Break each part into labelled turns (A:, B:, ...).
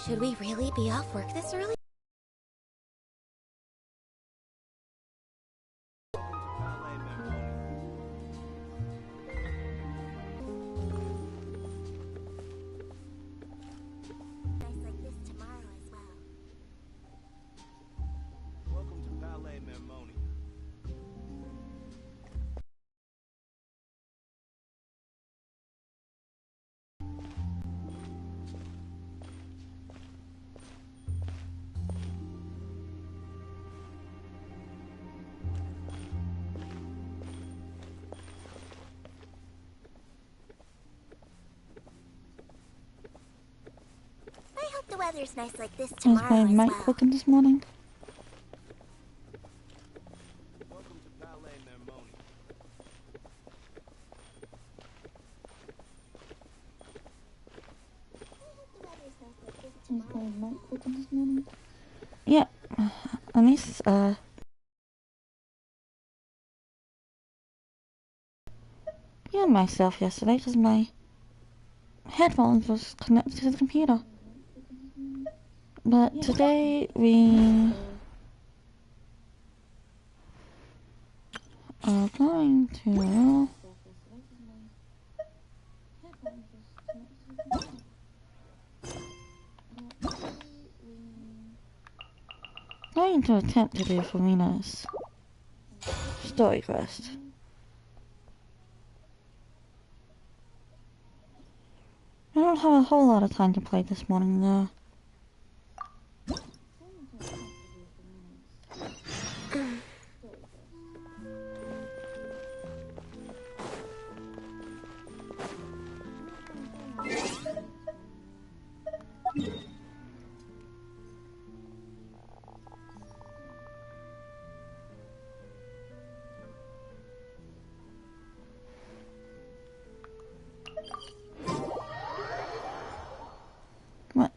A: Should we really be off work this early? The weather's nice like this tomorrow as well.
B: Is my mic working this morning? Is my mic working this morning? Yeah, at least, yeah, myself yesterday because my headphones was connected to the computer. But today we are going to attempt to do Furina's story quest. I don't have a whole lot of time to play this morning though.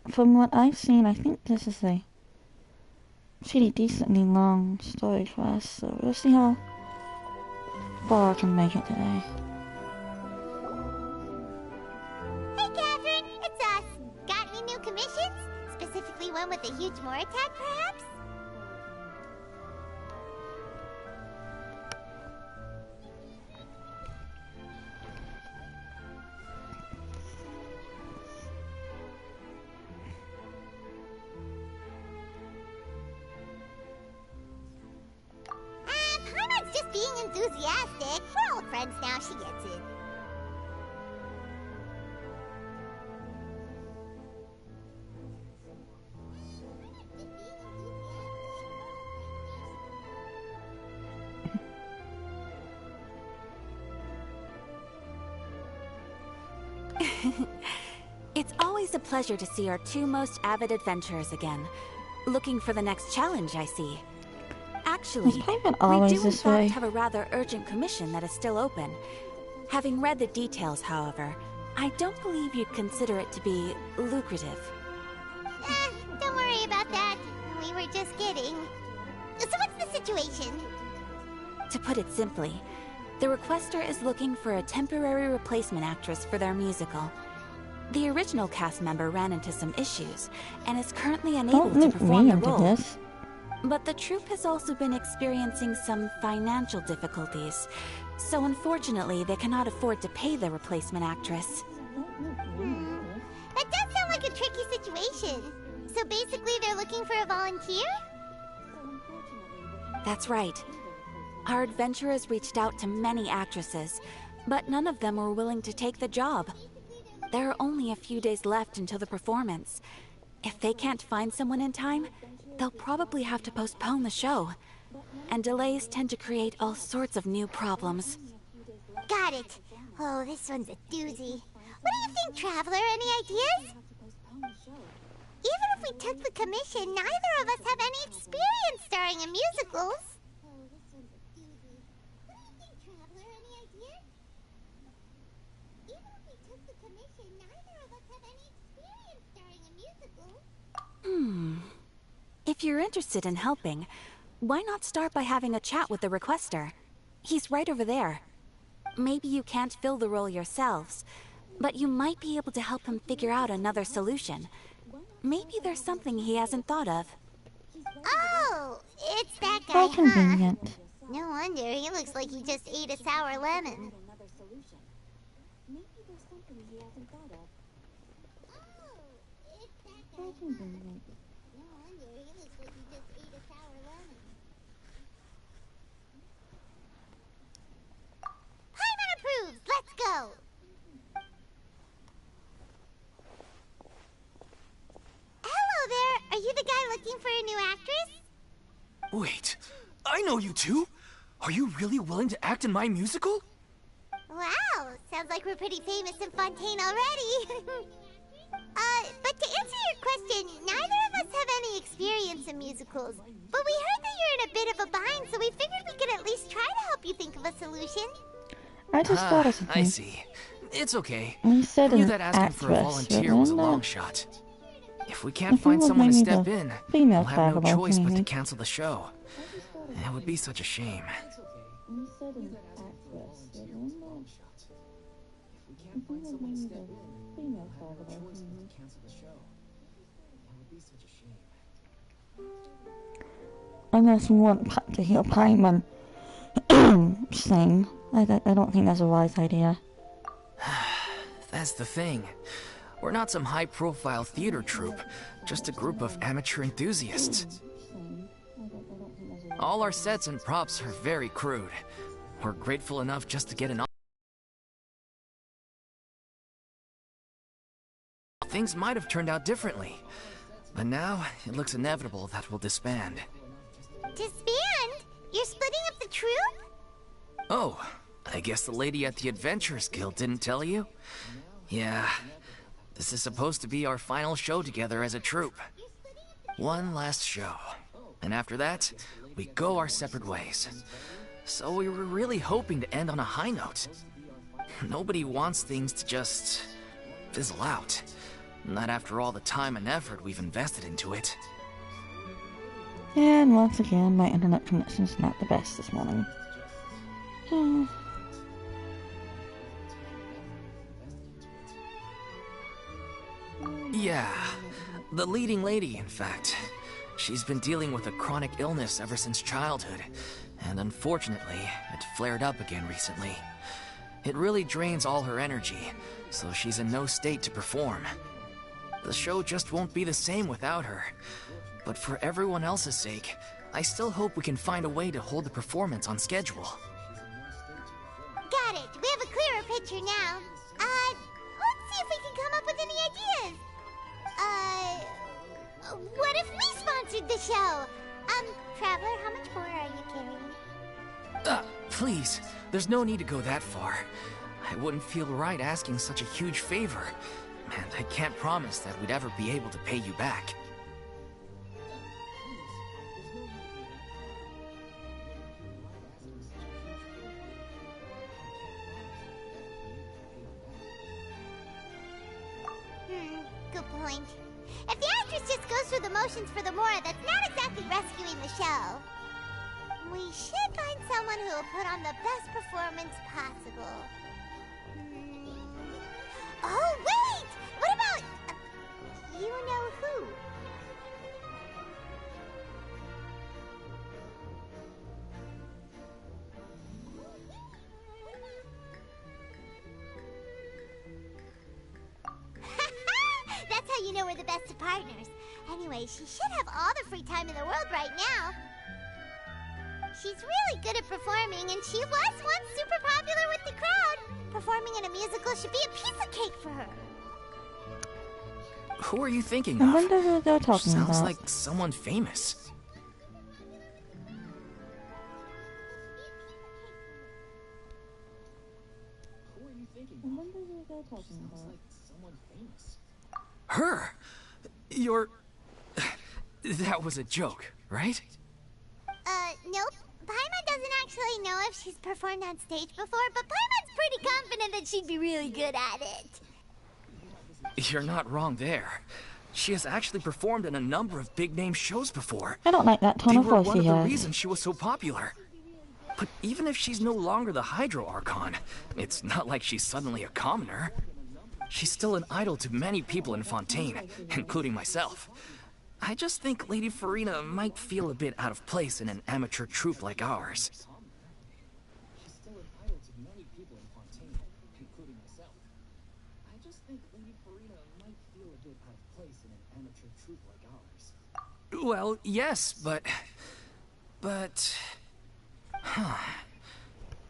B: From what I've seen, I think this is a pretty decently long story quest, so we'll see how far I can make it today.
A: Hey Catherine, it's us. Got any new commissions? Specifically one with a huge more attack, perhaps? Being enthusiastic. We're old friends now, she gets it.
C: It's always a pleasure to see our two most avid adventurers again. Looking for the next challenge, I see. Actually, we do in fact have a rather urgent commission that is still open. Having read the details, however, I don't believe you'd consider it to be lucrative.
A: Don't worry about that. We were just kidding. So what's the situation?
C: To put it simply, the requester is looking for a temporary replacement actress for their musical. The original cast member ran into some issues, and is currently unable to perform the role. But the troupe has also been experiencing some financial difficulties, so unfortunately they cannot afford to pay the replacement actress.
A: That does sound like a tricky situation. So basically they're looking for a volunteer?
C: That's right. Our adventurers reached out to many actresses, but none of them were willing to take the job. There are only a few days left until the performance. If they can't find someone in time, they'll probably have to postpone the show. And delays tend to create all sorts of new problems.
A: Got it. Oh, this one's a doozy. What do you think, Traveler? Any ideas? Even if we took the commission, neither of us have any experience starring in musicals.
C: If you're interested in helping, why not start by having a chat with the requester? He's right over there. Maybe you can't fill the role yourselves, but you might be able to help him figure out another solution. Maybe there's something he hasn't thought of.
A: Oh, it's that guy,
B: How
A: huh?
B: convenient.
A: No wonder, he looks like he just ate a sour lemon. Paimon approves! Let's go! Hello there! Are you the guy looking for a new actress?
D: Wait, I know you two! Are you really willing to act in my musical?
A: Wow, sounds like we're pretty famous in Fontaine already. But to answer your question, neither of us have any experience in musicals. But we heard that you're in a bit of a bind, so we figured we could at least try to help you think of a solution.
B: I just thought of something.
D: I see. It's okay.
B: We
D: I
B: said
D: knew
B: an
D: that asking for a
B: actress,
D: volunteer was a
B: remember?
D: long shot. If we can't
B: If we
D: find
B: would
D: someone to
B: maybe
D: step
B: the
D: in,
B: female
D: we'll have no
B: Fagabond
D: choice but to
B: maybe.
D: cancel the show. It would be such a shame.
B: We said an actress, remember? If we would maybe the female Fagabond maybe. Unless we want to hear Paimon sing. I don't think that's a wise idea.
D: That's the thing. We're not some high-profile theater troupe, just a group of amateur enthusiasts. All our sets and props are very crude. We're grateful enough just to get an... Things might have turned out differently, but now it looks inevitable that we'll disband.
A: Disband? You're splitting up the troupe?
D: Oh, I guess the lady at the Adventurers Guild didn't tell you? Yeah, this is supposed to be our final show together as a troupe. One last show. And after that, we go our separate ways. So we were really hoping to end on a high note. Nobody wants things to just fizzle out. Not after all the time and effort we've invested into it.
B: And once again, my internet connection's not the best this morning.
D: Yeah, the leading lady, in fact. She's been dealing with a chronic illness ever since childhood, and unfortunately, it flared up again recently. It really drains all her energy, so she's in no state to perform. The show just won't be the same without her. But for everyone else's sake, I still hope we can find a way to hold the performance on schedule.
A: Got it. We have a clearer picture now. Let's see if we can come up with any ideas. What if we sponsored the show? Traveler, how much more are you carrying?
D: Please, there's no need to go that far. I wouldn't feel right asking such a huge favor, and I can't promise that we'd ever be able to pay you back.
A: Good point. If the actress just goes through the motions for the Mora, that's not exactly rescuing the show. We should find someone who will put on the best performance possible. Oh, wait! What about... you know who? That's how you know we're the best of partners. Anyway, she should have all the free time in the world right now. She's really good at performing, and she was once super popular with the crowd. Performing in a musical should be a piece of cake for her.
D: Who are you thinking
B: I
D: of?
B: wonder who they're talking
D: Sounds
B: about.
D: like someone famous. Her? You're... That was a joke, right?
A: Nope. Paimon doesn't actually know if she's performed on stage before, but Paimon's pretty confident that she'd be really good at it.
D: You're not wrong there. She has actually performed in a number of big-name shows before.
B: I don't like that tone
D: They
B: of
D: were
B: voice
D: one
B: he
D: of the
B: has.
D: reasons she was so popular. But even if she's no longer the Hydro Archon, it's not like she's suddenly a commoner. She's still an idol to many people in Fontaine, including myself. I just think Lady Furina might feel a bit out of place in an amateur troupe like ours. Well, yes, but...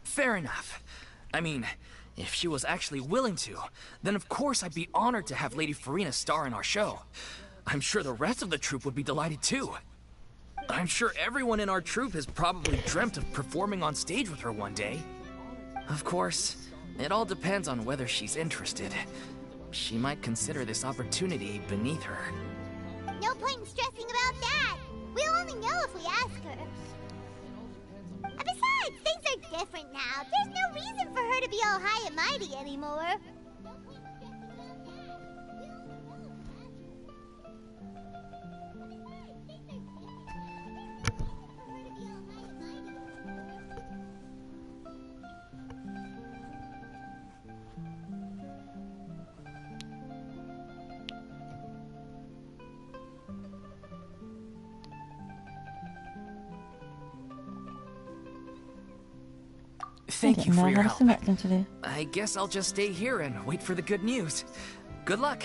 D: Fair enough. I mean, if she was actually willing to, then of course I'd be honored to have Lady Furina star in our show. I'm sure the rest of the troupe would be delighted too. I'm sure everyone in our troupe has probably dreamt of performing on stage with her one day. Of course, it all depends on whether she's interested. She might consider this opportunity beneath her.
A: No point in stressing about that. We'll only know if we ask her. And besides, things are different now. There's no reason for her to be all high and mighty anymore.
D: Thank you for your help.
B: To do.
D: I guess I'll just stay here and wait for the good news. Good luck.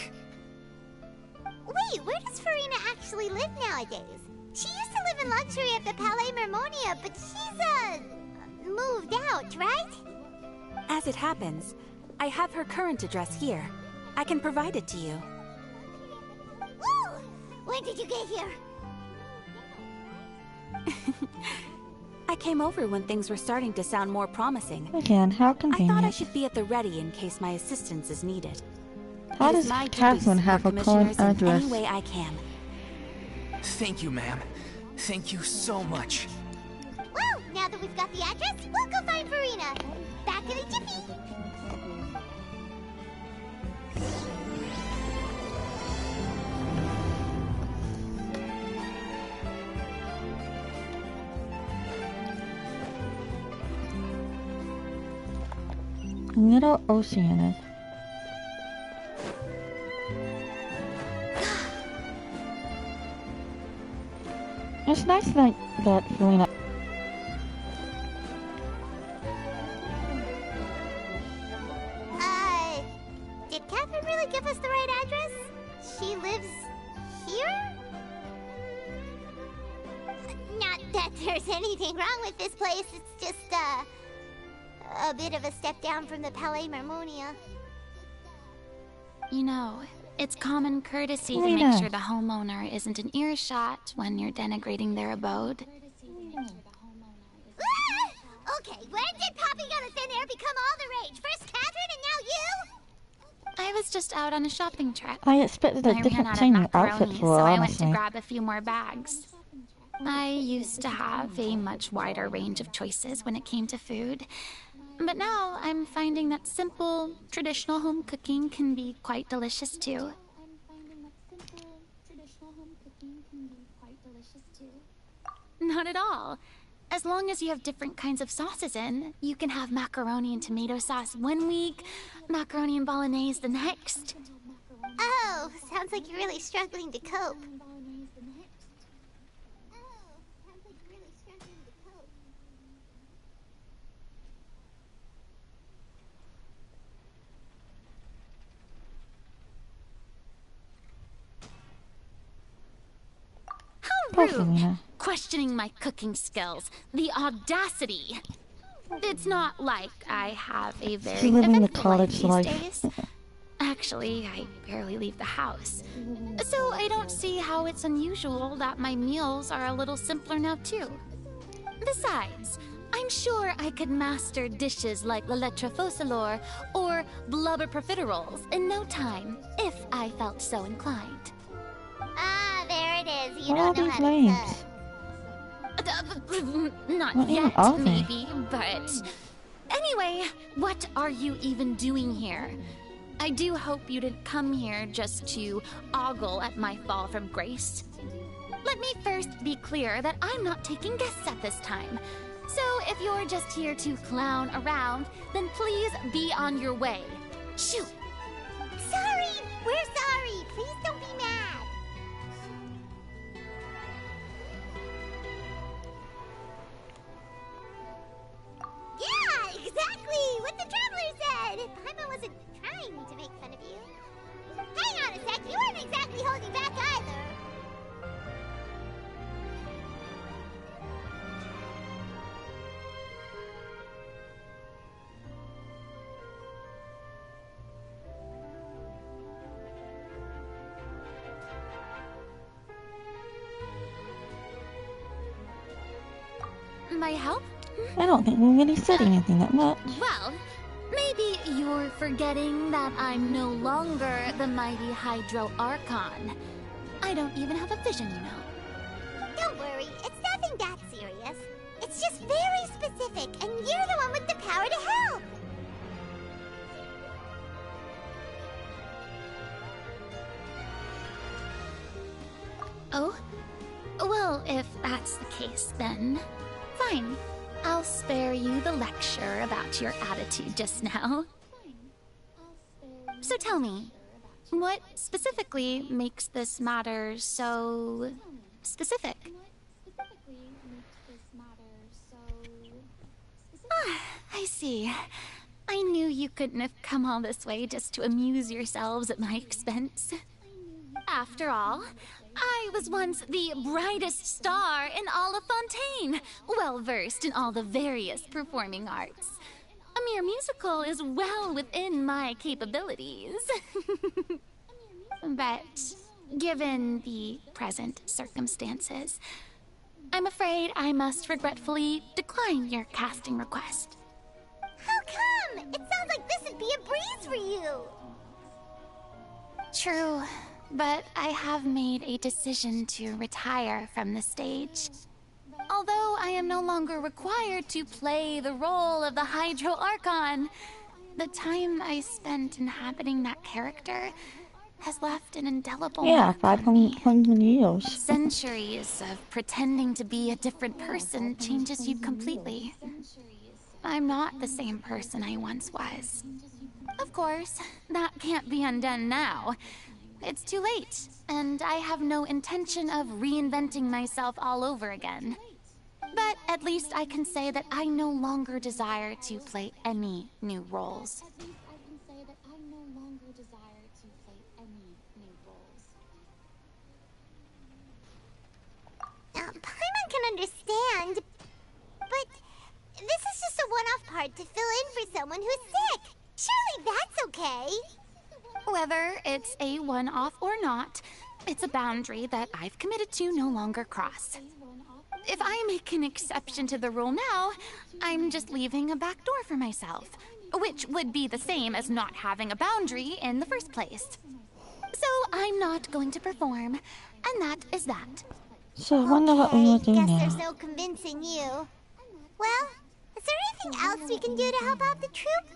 A: Wait, where does Furina actually live nowadays? She used to live in luxury at the Palais Mermonia, but she's, moved out, right?
C: As it happens, I have her current address here. I can provide it to you.
A: Woo! When did you get here?
C: I came over when things were starting to sound more promising.
B: Again, how
C: I
B: convenient.
C: thought I should be at the ready in case my assistance is needed.
B: How
C: It is
B: does
C: my duty to
B: Catherine have
C: support
B: a current
C: commissioners in
B: address?
C: any way I can.
D: Thank you, ma'am. Thank you so much.
A: Well, now that we've got the address, we'll go find Furina. Back in a jiffy.
B: Little Oceanus. It's nice that Furina.
A: Did Catherine really give us the right address? She lives here? Not that there's anything wrong with this place, it's just, a bit of a step down from the Palais Mermonia.
E: You know, it's common courtesy to
B: Furina.
E: make sure the homeowner isn't an earshot when you're denigrating their abode.
A: Ah! Okay, when did popping out of thin air become all the rage? First Catherine and now you?
E: I was just out on a shopping trip.
B: I expected a
E: I ran
B: different
E: out of
B: changing
E: macaroni,
B: outfit
E: so
B: for her,
E: I went to
B: honestly.
E: grab a few more bags. I used to have a much wider range of choices when it came to food. But now I'm finding that simple, traditional home cooking can be quite delicious too. Not at all. As long as you have different kinds of sauces in, you can have macaroni and tomato sauce one week, macaroni and bolognese the next.
A: Oh, sounds like you're really struggling to cope.
E: How rude!
B: Furina.
E: Questioning my cooking skills. The audacity! It's not like I have a very
B: living the
E: eventful life
B: college
E: these
B: life.
E: days. Actually, I barely leave the house. So I don't see how it's unusual that my meals are a little simpler now too. Besides, I'm sure I could master dishes like la lettre faucilor or blubber profiteroles in no time, if I felt so inclined.
A: Ah, there it is. You
B: What are
A: don't know
B: these
A: how to
B: names?
E: Not
B: What even
E: yet,
B: are they?
E: maybe, but... Anyway, what are you even doing here? I do hope you didn't come here just to ogle at my fall from grace. Let me first be clear that I'm not taking guests at this time. So if you're just here to clown around, then please be on your way. Shoo!
A: So,
E: my help?
B: I don't think we really said anything that much.
E: Well, maybe you're forgetting that I'm no longer the mighty Hydro Archon. I don't even have a vision, you know.
A: Don't worry, it's nothing that serious. It's just very specific, and you're the one with the power to help.
E: Oh? Well, if that's the case, then fine. I'll spare you the lecture about your attitude just now. So tell me, what specifically makes this matter so specific? Ah, I see. I knew you couldn't have come all this way just to amuse yourselves at my expense. After all, I was once the brightest star in all of Fontaine, well-versed in all the various performing arts. A mere musical is well within my capabilities. But given the present circumstances, I'm afraid I must regretfully decline your casting request.
A: How come? It sounds like this would be a breeze for you.
E: True, but I have made a decision to retire from the stage. Although I am no longer required to play the role of the Hydro Archon, the time I spent inhabiting that character has left an indelible mark on me.
B: 500 years.
E: Centuries of pretending to be a different person changes you completely. I'm not the same person I once was. Of course, that can't be undone now. It's too late, and I have no intention of reinventing myself all over again. But at least I can say that I no longer desire to play any new roles.
A: Paimon can understand, but this is just a one-off part to fill in for someone who's sick. Surely that's okay.
E: Whether it's a one-off or not, it's a boundary that I've committed to no longer cross. If I make an exception to the rule now, I'm just leaving a back door for myself, which would be the same as not having a boundary in the first place. So I'm not going to perform, and that is that.
B: So I wonder what we will do
A: guess
B: now.
A: there's no convincing you. Well, is there anything else we can do to help out the troupe?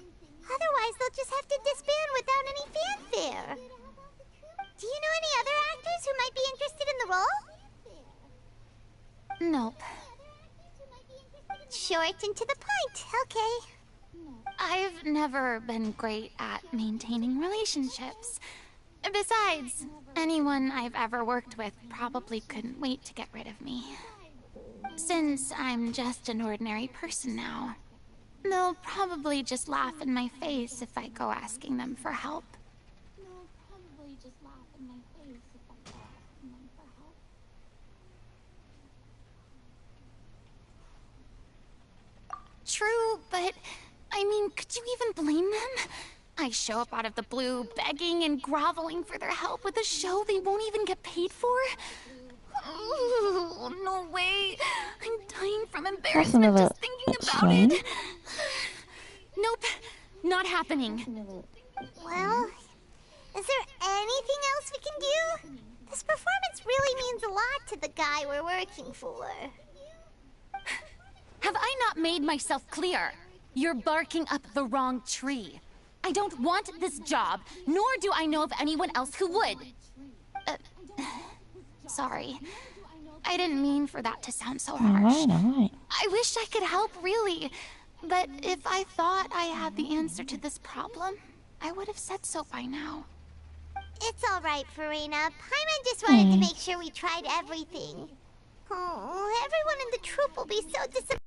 A: Otherwise, they'll just have to disband without any fanfare. Do you know any other actors who might be interested in the role?
E: Nope.
A: Short and to the point, okay.
E: I've never been great at maintaining relationships. Besides, anyone I've ever worked with probably couldn't wait to get rid of me. Since I'm just an ordinary person now, they'll probably just laugh in my face if I go asking them for help. True, but I mean, could you even blame them? I show up out of the blue, begging and groveling for their help with a show they won't even get paid for? Ooh, no way. I'm dying from embarrassment just thinking about it. Nope, not happening.
A: Well, is there anything else we can do? This performance really means a lot to the guy we're working for.
E: Have I not made myself clear? You're barking up the wrong tree. I don't want this job, nor do I know of anyone else who would. Sorry. I didn't mean for that to sound so harsh.
B: Alright.
E: I wish I could help, really. But if I thought I had the answer to this problem, I would have said so by now.
A: It's alright, Furina. Paimon just wanted to make sure we tried everything. Oh, everyone in the troupe will be so disappointed.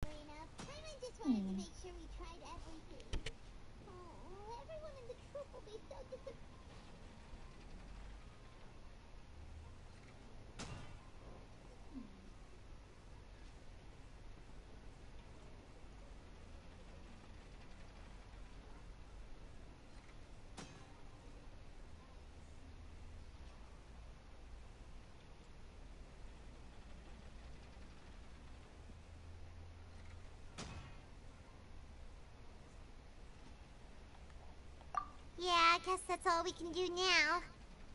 A: Paimon just wanted to make sure we tried everything. Oh, everyone in the troupe will be so disappointed. Yeah, I guess that's all we can do now.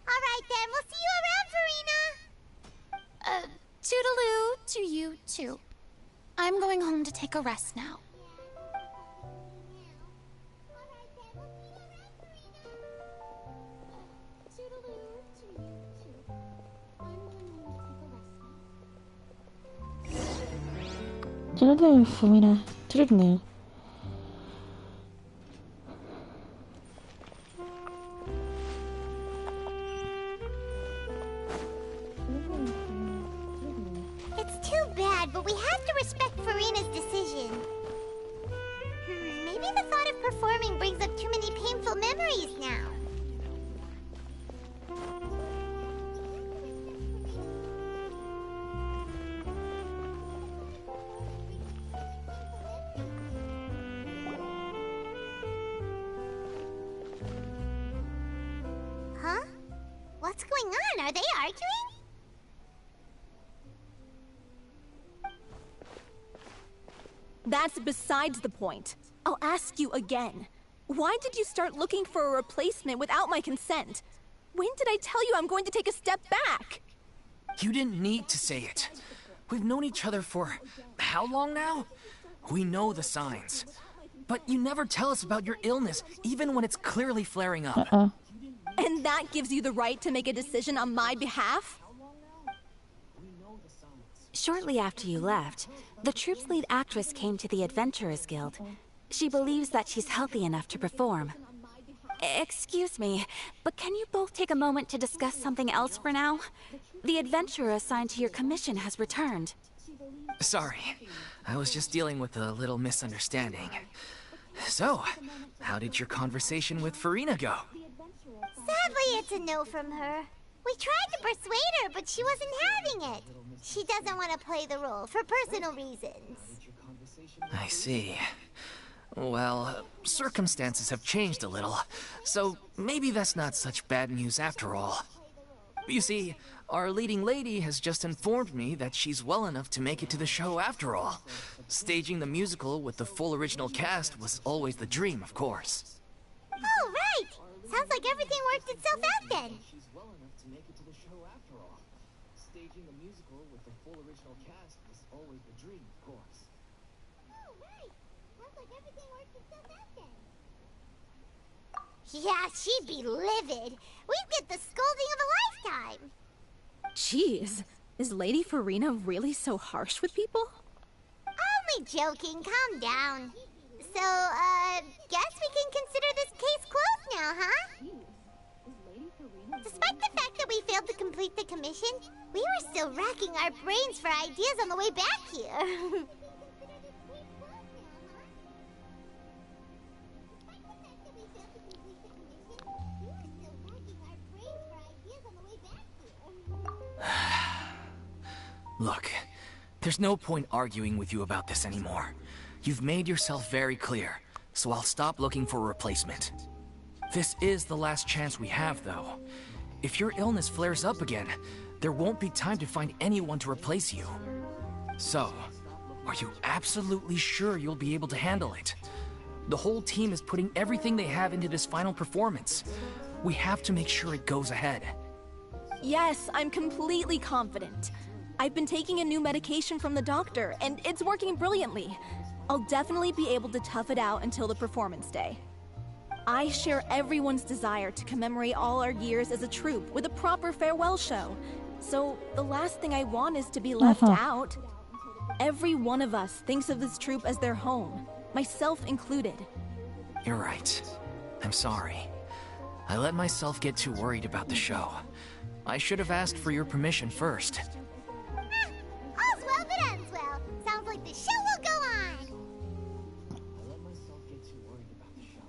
A: Alright then, we'll see you around, Furina!
E: Toodaloo to you too. I'm going home to take a rest now.
B: Toodaloo, Furina. Toodaloo.
A: It's too bad, but we have to respect Furina's decision. Maybe the thought of performing brings up too many painful memories now. Huh? What's going on? Are they arguing?
F: That's besides the point. I'll ask you again. Why did you start looking for a replacement without my consent? When did I tell you I'm going to take a step back?
D: You didn't need to say it. We've known each other for how long now? We know the signs. But you never tell us about your illness, even when it's clearly flaring up.
F: And that gives you the right to make a decision on my behalf?
C: Shortly after you left, the troupe's lead actress came to the Adventurers Guild. She believes that she's healthy enough to perform. Excuse me, but can you both take a moment to discuss something else for now? The adventurer assigned to your commission has returned.
D: Sorry, I was just dealing with a little misunderstanding. So, how did your conversation with Furina go?
A: Sadly, it's a no from her. We tried to persuade her, but she wasn't having it. She doesn't want to play the role for personal reasons.
D: I see. Well, circumstances have changed a little, so maybe that's not such bad news after all. You see, our leading lady has just informed me that she's well enough to make it to the show after all. Staging the musical with the full original cast was always the dream, of course.
A: Oh, right! Sounds like everything worked itself out then.
D: She's well enough to make it to the show after all. Staging the musical with the full original cast was always the dream, of course.
A: Oh, right! Sounds like everything worked itself out then. Yeah, she'd be livid. We'd get the scolding of a lifetime.
F: Jeez, is Lady Furina really so harsh with people?
A: Only joking, calm down. So, guess we can consider this case closed now, huh? Despite the fact that we failed to complete the commission, we were still racking our brains for ideas on the way back here.
D: Look, there's no point arguing with you about this anymore. You've made yourself very clear, so I'll stop looking for a replacement. This is the last chance we have, though. If your illness flares up again, there won't be time to find anyone to replace you. So, are you absolutely sure you'll be able to handle it? The whole team is putting everything they have into this final performance. We have to make sure it goes ahead.
F: Yes, I'm completely confident. I've been taking a new medication from the doctor, and it's working brilliantly. I'll definitely be able to tough it out until the performance day. I share everyone's desire to commemorate all our years as a troupe with a proper farewell show. So the last thing I want is to be left out. Every one of us thinks of this troupe as their home, myself included.
D: You're right. I'm sorry. I let myself get too worried about the show. I should have asked for your permission first.
A: All's well that ends well. Sounds like the show will go on.
D: I let myself get too worried about the show.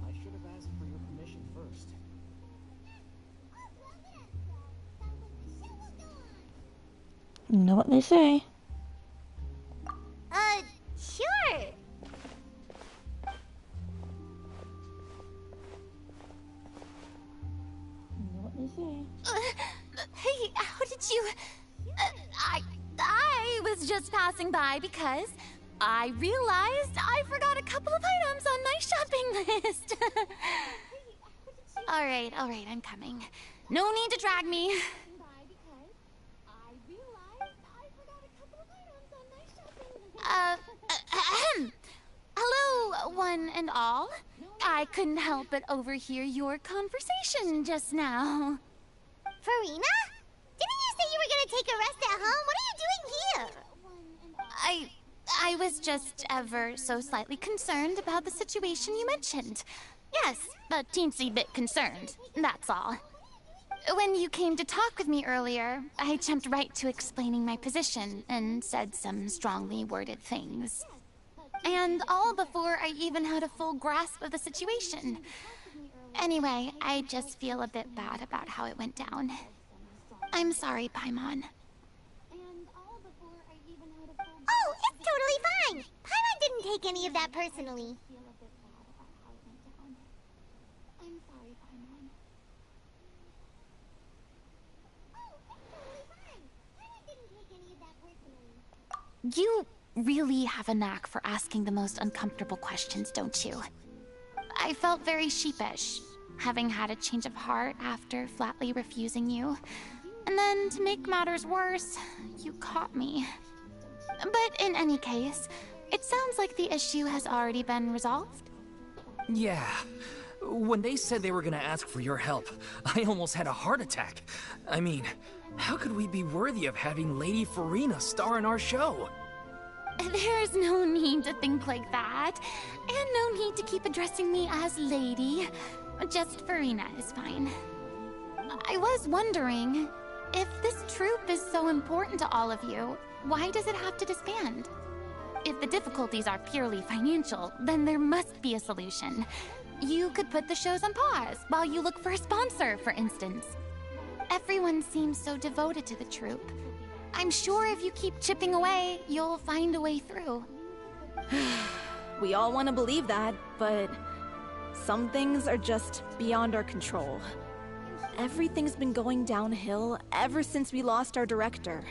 D: I should have asked for your permission first.
A: All's well that ends well. Sounds like the show will go on.
B: You know what they say.
A: Sure.
B: You know what they say.
E: Hey, how did you... I was just passing by because I realized I forgot a couple of items on my shopping list. Alright, I'm coming. No need to drag me. Hello, one and all. I couldn't help but overhear your conversation just now.
A: Furina? Didn't you say you were gonna take a rest at home? What are you doing here?
E: I was just ever so slightly concerned about the situation you mentioned. Yes, a teensy bit concerned, that's all. When you came to talk with me earlier, I jumped right to explaining my position and said some strongly worded things. And all before I even had a full grasp of the situation. Anyway, I just feel a bit bad about how it went down. I'm sorry, Paimon.
A: Oh, it's totally fine. Paimon didn't take any of that personally.
E: You really have a knack for asking the most uncomfortable questions, don't you? I felt very sheepish, having had a change of heart after flatly refusing you. And then, to make matters worse, you caught me. But in any case, it sounds like the issue has already been resolved.
D: Yeah. When they said they were gonna ask for your help, I almost had a heart attack. I mean, how could we be worthy of having Lady Furina star in our show?
E: There's no need to think like that. And no need to keep addressing me as Lady. Just Furina is fine. I was wondering, if this troupe is so important to all of you, why does it have to disband? If the difficulties are purely financial, then there must be a solution. You could put the shows on pause while you look for a sponsor, for instance. Everyone seems so devoted to the troupe. I'm sure if you keep chipping away, you'll find a way through.
F: We all want to believe that, but some things are just beyond our control. Everything's been going downhill ever since we lost our director.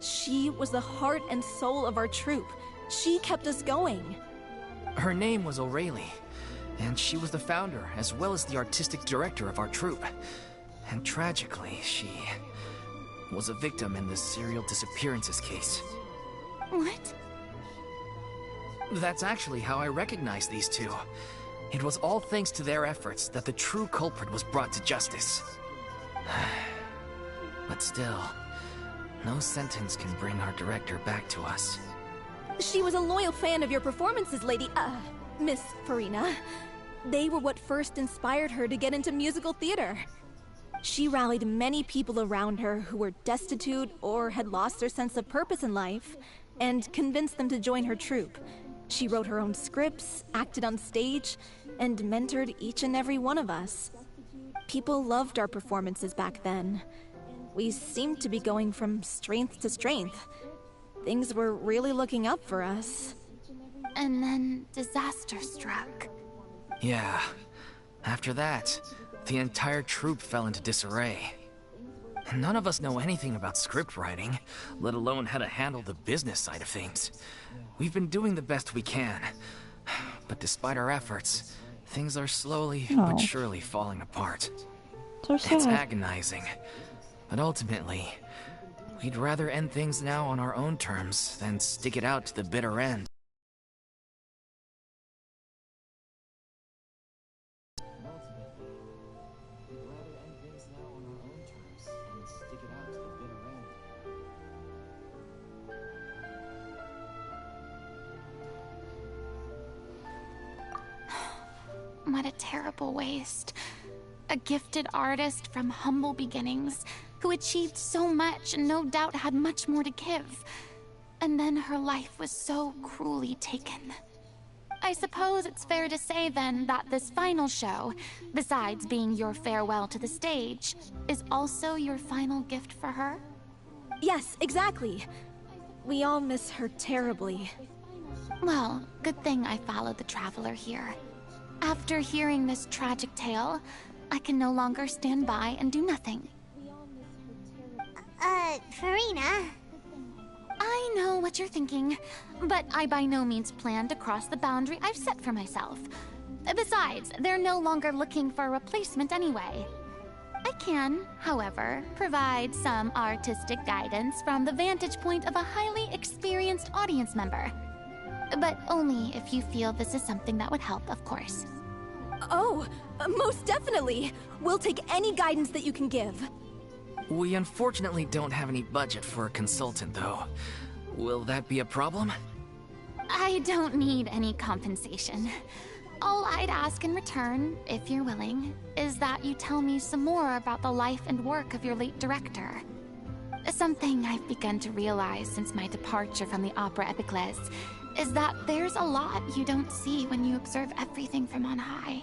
F: She was the heart and soul of our troupe. She kept us going.
D: Her name was O'Reilly, and she was the founder as well as the artistic director of our troupe. And tragically, she was a victim in the serial disappearances case.
E: What?
D: That's actually how I recognized these two. It was all thanks to their efforts that the true culprit was brought to justice. But still, no sentence can bring our director back to us.
F: She was a loyal fan of your performances, Miss Furina. They were what first inspired her to get into musical theater. She rallied many people around her who were destitute or had lost their sense of purpose in life, and convinced them to join her troupe. She wrote her own scripts, acted on stage, and mentored each and every one of us. People loved our performances back then. We seemed to be going from strength to strength. Things were really looking up for us.
E: And then disaster struck.
D: Yeah. After that, the entire troupe fell into disarray. None of us know anything about script writing, let alone how to handle the business side of things. We've been doing the best we can, but despite our efforts, things are slowly but surely falling apart.
B: So sad.
D: It's agonizing, but ultimately, we'd rather end things now on our own terms than stick it out to the bitter end.
E: What a terrible waste. A gifted artist from humble beginnings, who achieved so much and no doubt had much more to give. And then her life was so cruelly taken. I suppose it's fair to say then that this final show, besides being your farewell to the stage, is also your final gift for her?
F: Yes, exactly. We all miss her terribly.
E: Well, good thing I followed the Traveler here. After hearing this tragic tale, I can no longer stand by and do nothing.
A: Furina.
E: I know what you're thinking, but I by no means plan to cross the boundary I've set for myself. Besides, they're no longer looking for a replacement anyway. I can, however, provide some artistic guidance from the vantage point of a highly experienced audience member. But only if you feel this is something that would help, of course.
F: Oh, most definitely. We'll take any guidance that you can give.
D: We unfortunately don't have any budget for a consultant, though. Will that be a problem?
E: I don't need any compensation. All I'd ask in return, if you're willing, is that you tell me some more about the life and work of your late director. Something I've begun to realize since my departure from the Opera Epiclese is that there's a lot you don't see when you observe everything from on high.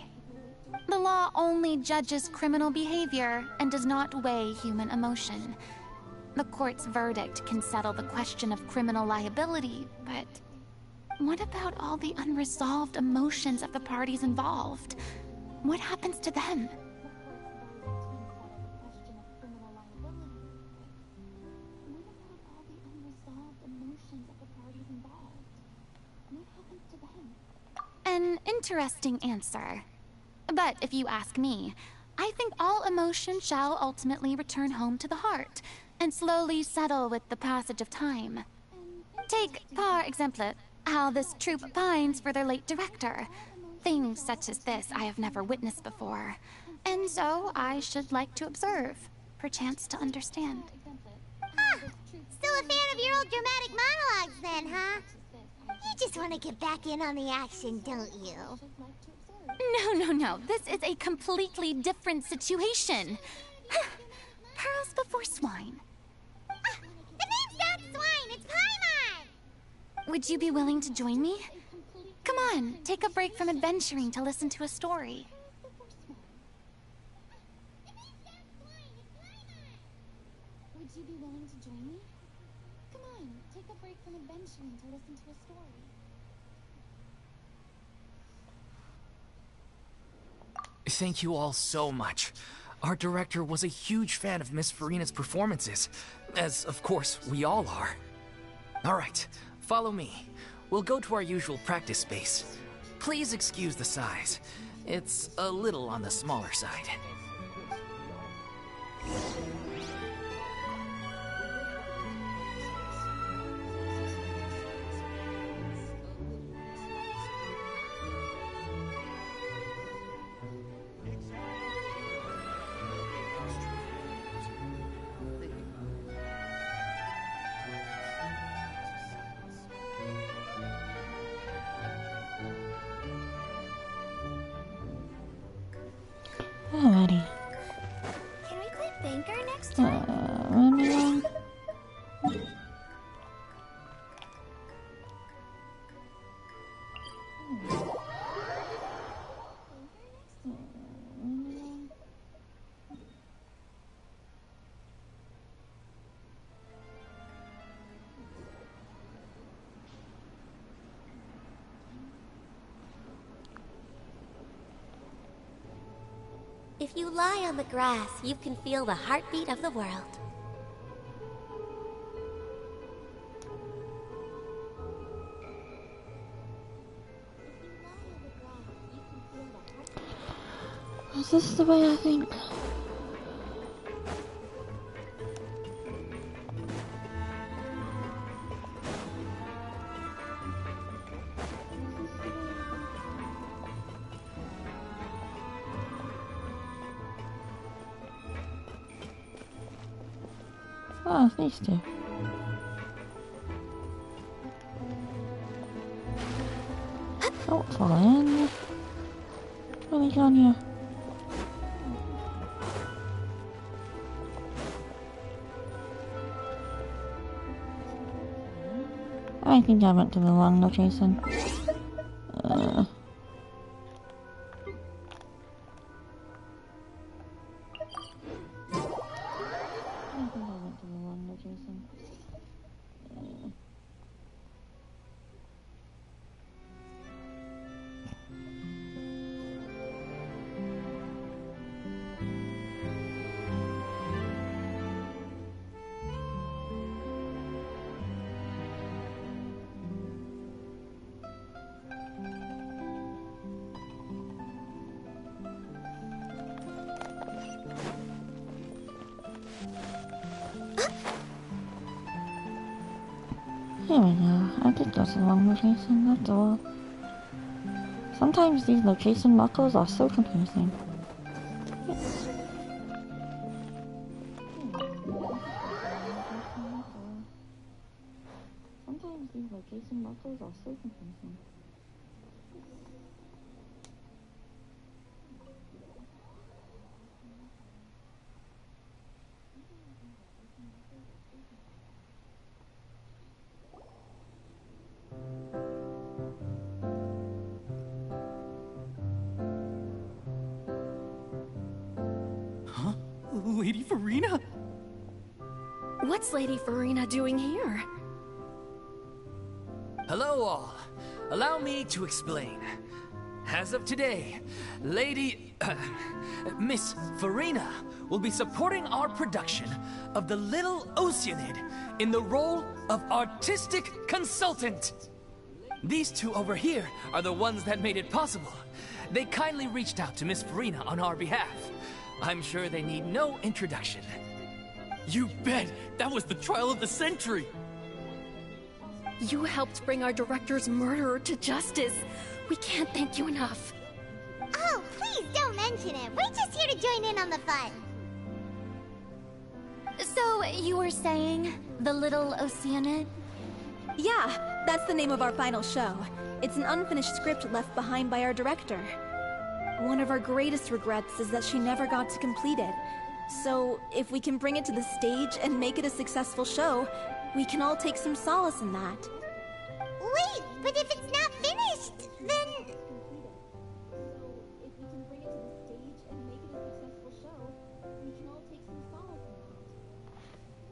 E: The law only judges criminal behavior and does not weigh human emotion. The court's verdict can settle the question of criminal liability, but what about all the unresolved emotions of the parties involved? What happens to them? An interesting answer. But if you ask me, I think all emotion shall ultimately return home to the heart and slowly settle with the passage of time. Take, par exemple, how this troupe pines for their late director. Things such as this I have never witnessed before, and so I should like to observe, perchance to understand.
A: Huh. Still a fan of your old dramatic monologues then, huh? You just want to get back in on the action, don't you?
E: No. This is a completely different situation. Pearls before swine.
A: The name's not Swine, it's Paimon!
E: Would you be willing to join me? Come on, take a break from adventuring to listen to a story. Would you be willing to join me? Come on, take a break from adventuring to listen to a story.
D: Thank you all so much. Our director was a huge fan of Miss Furina's performances, as of course we all are. Alright, follow me. We'll go to our usual practice space. Please excuse the size. It's a little on the smaller side.
B: Alrighty.
A: Can we play Banker next
B: Running along.
A: If you lie on the grass, you can feel the heartbeat of the world.
B: Is this the way I think? Oh, it's these two. Oh, fall in. Where are they gone here? I think I went to the wrong location. Here we go. I did go to the wrong location, that's all. Sometimes these location markers are so confusing. Sometimes these location markers are so confusing.
G: Huh? Lady Furina?
F: What's Lady Furina doing here?
D: Hello all. Allow me to explain. As of today, Miss Furina will be supporting our production of The Little Oceanid in the role of artistic consultant. These two over here are the ones that made it possible. They kindly reached out to Miss Furina on our behalf. I'm sure they need no introduction.
G: You bet! That was the trial of the century!
F: You helped bring our director's murderer to justice. We can't thank you enough.
A: Oh, please don't mention it. We're just here to join in on the fun.
E: So, you were saying The Little Oceanid?
F: Yeah, that's the name of our final show. It's an unfinished script left behind by our director. One of our greatest regrets is that she never got to complete it. So, if we can bring it to the stage and make it a successful show, we can all take some solace in that.
A: Wait, but if it's not finished, then...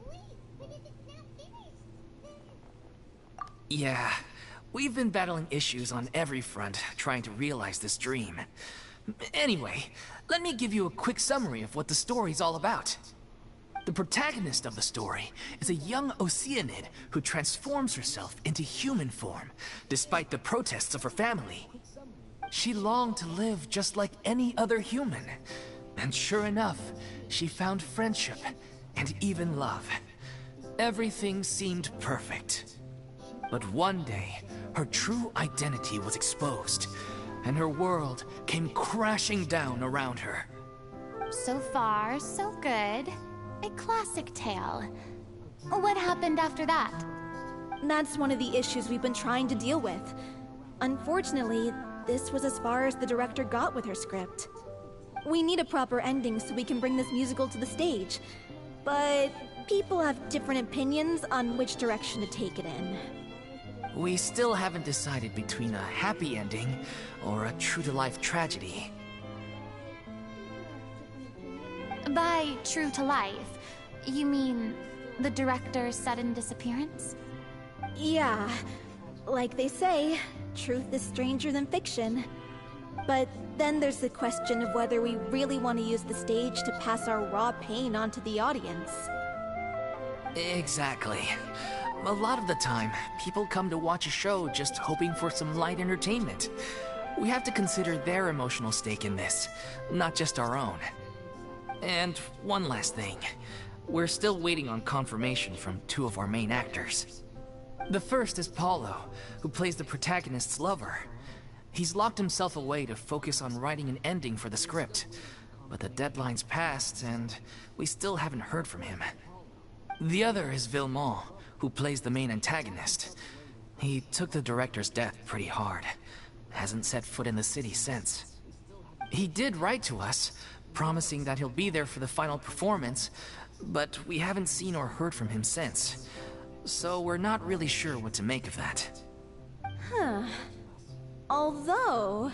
A: Wait, but if it's not finished, then...
D: Yeah, we've been battling issues on every front trying to realize this dream. Anyway, let me give you a quick summary of what the story's all about. The protagonist of the story is a young Oceanid who transforms herself into human form, despite the protests of her family. She longed to live just like any other human, and sure enough, she found friendship and even love. Everything seemed perfect. But one day, her true identity was exposed, and her world came crashing down around her.
E: So far, so good. A classic tale. What happened after that?
F: That's one of the issues we've been trying to deal with. Unfortunately, this was as far as the director got with her script. We need a proper ending so we can bring this musical to the stage. But people have different opinions on which direction to take it in.
D: We still haven't decided between a happy ending or a true-to-life tragedy.
E: By true to life, you mean the director's sudden disappearance?
F: Yeah, like they say, truth is stranger than fiction. But then there's the question of whether we really want to use the stage to pass our raw pain onto the audience.
D: Exactly. A lot of the time, people come to watch a show just hoping for some light entertainment. We have to consider their emotional stake in this, not just our own. And one last thing. We're still waiting on confirmation from two of our main actors. The first is Paulo, who plays the protagonist's lover. He's locked himself away to focus on writing an ending for the script. But the deadline's passed, and we still haven't heard from him. The other is Villemont, who plays the main antagonist. He took the director's death pretty hard. Hasn't set foot in the city since. He did write to us, promising that he'll be there for the final performance, but we haven't seen or heard from him since. So we're not really sure what to make of that.
F: Huh. Although,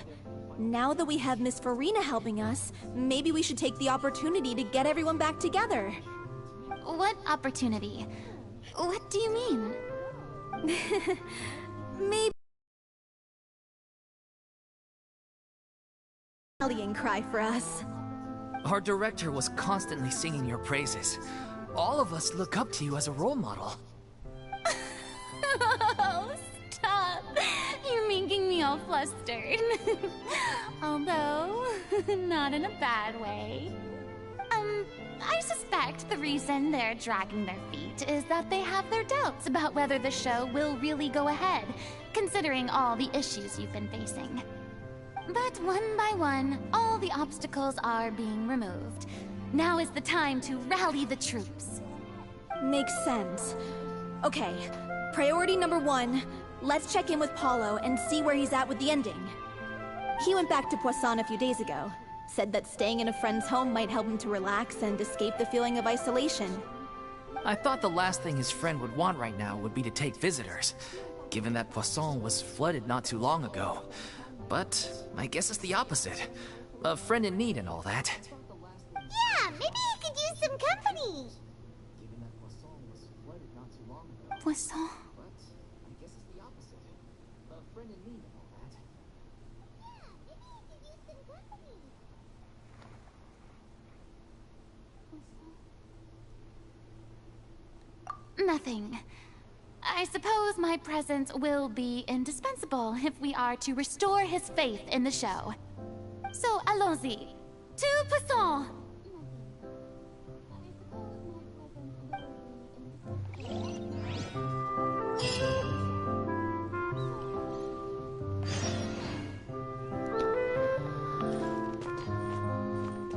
F: now that we have Miss Furina helping us, maybe we should take the opportunity to get everyone back together.
E: What opportunity? What do you mean?
F: Maybe rallying cry for us.
D: Our director was constantly singing your praises. All of us look up to you as a role model.
E: Oh, stop! You're making me all flustered. Although, not in a bad way. I suspect the reason they're dragging their feet is that they have their doubts about whether the show will really go ahead, considering all the issues you've been facing. But one by one, all the obstacles are being removed. Now is the time to rally the troops.
F: Makes sense. Okay, priority number 1, let's check in with Paulo and see where he's at with the ending. He went back to Poisson a few days ago. Said that staying in a friend's home might help him to relax and escape the feeling of isolation.
D: I thought the last thing his friend would want right now would be to take visitors, given that Poisson was flooded not too long ago. But I guess it's the opposite. A friend in need and all that.
A: Yeah, maybe he could use some company.
E: Poisson? Nothing. I suppose my presence will be indispensable if we are to restore his faith in the show. So, allons-y. To Poisson!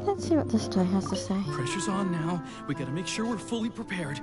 B: Let's see what this guy has to say.
G: Pressure's on now. We gotta make sure we're fully prepared.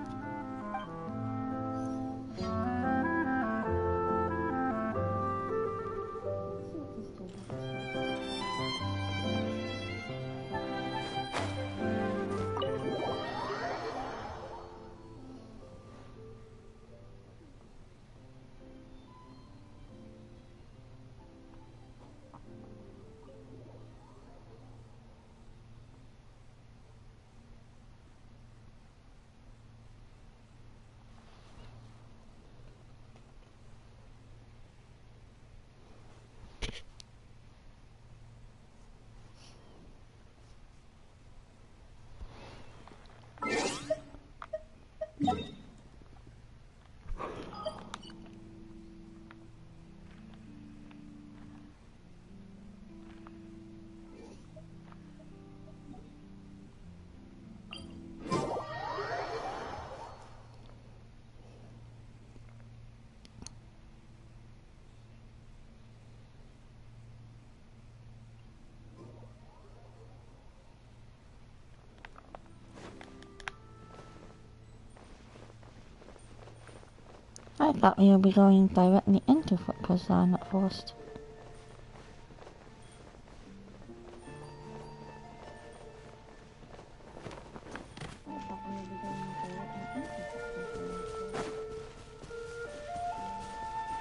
B: I thought we would be going directly into Foot Poisson at first.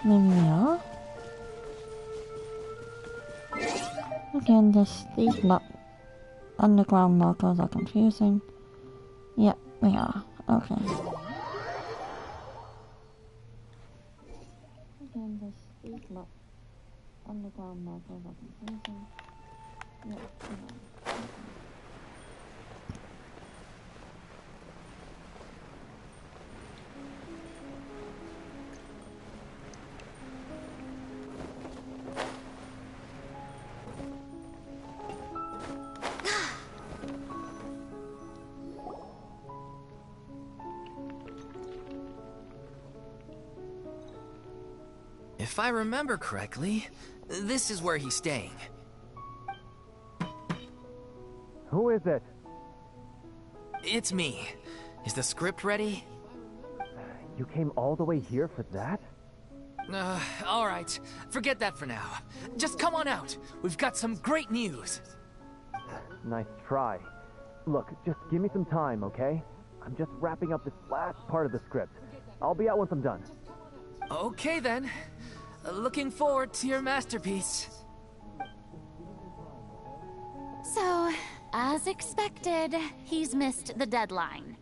B: Maybe we are. Again, these underground markers are confusing. Yep, we are. Okay. Again, these underground markers are confusing. Yep, we are. Okay.
D: If I remember correctly, this is where he's staying.
H: Who is it?
D: It's me. Is the script ready?
H: You came all the way here for that?
D: Alright. Forget that for now. Just come on out. We've got some great news.
H: Nice try. Look, just give me some time, okay? I'm just wrapping up this last part of the script. I'll be out once I'm done.
D: Okay then. Looking forward to your masterpiece.
E: So, as expected, he's missed the deadline.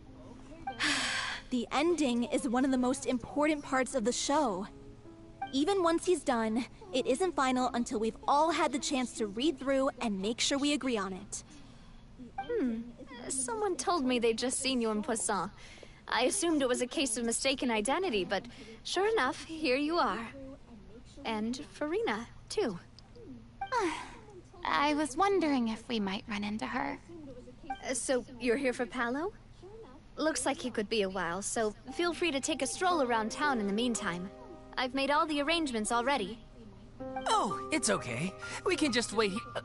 F: The ending is one of the most important parts of the show. Even once he's done, it isn't final until we've all had the chance to read through and make sure we agree on it.
I: Someone told me they'd just seen you in Poisson. I assumed it was a case of mistaken identity, but sure enough, here you are. And Furina, too.
E: I was wondering if we might run into her.
I: So you're here for Paolo? Looks like he could be a while, so feel free to take a stroll around town in the meantime. I've made all the arrangements already.
D: Oh, it's okay. We can just wait here.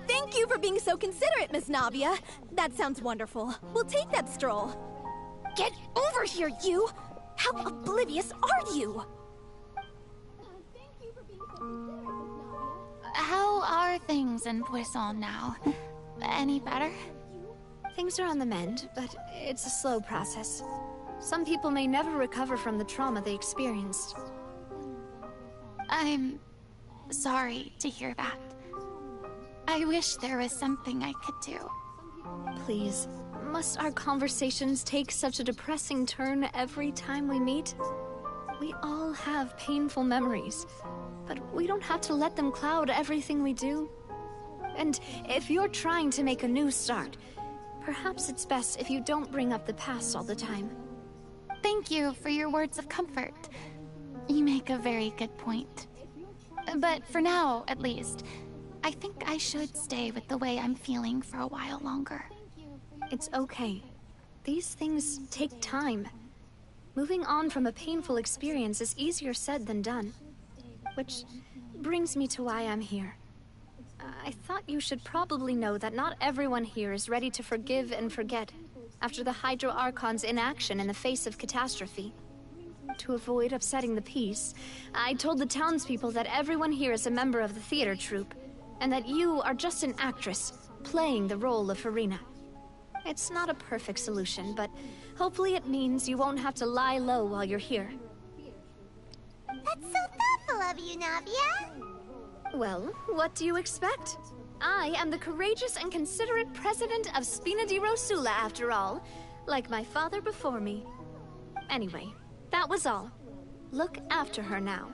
F: Thank you for being so considerate, Miss Navia. That sounds wonderful. We'll take that stroll. Get over here, you! How oblivious are you?
E: How are things in Poisson now? Any better?
I: Things are on the mend, but it's a slow process. Some people may never recover from the trauma they experienced.
E: I'm sorry to hear that. I wish there was something I could do.
I: Please, must our conversations take such a depressing turn every time we meet? We all have painful memories, but we don't have to let them cloud everything we do. And if you're trying to make a new start, perhaps it's best if you don't bring up the past all the time.
E: Thank you for your words of comfort. You make a very good point. But for now, at least, I think I should stay with the way I'm feeling for a while longer.
I: It's okay. These things take time. Moving on from a painful experience is easier said than done. Which brings me to why I'm here. I thought you should probably know that not everyone here is ready to forgive and forget after the Hydro Archon's inaction in the face of catastrophe. To avoid upsetting the peace, I told the townspeople that everyone here is a member of the theater troupe, and that you are just an actress playing the role of Furina. It's not a perfect solution, but hopefully it means you won't have to lie low while you're here.
A: That's so thoughtful of you, Navia.
I: Well, what do you expect? I am the courageous and considerate president of Spina di Rosula, after all, like my father before me. Anyway, that was all. Look after her now.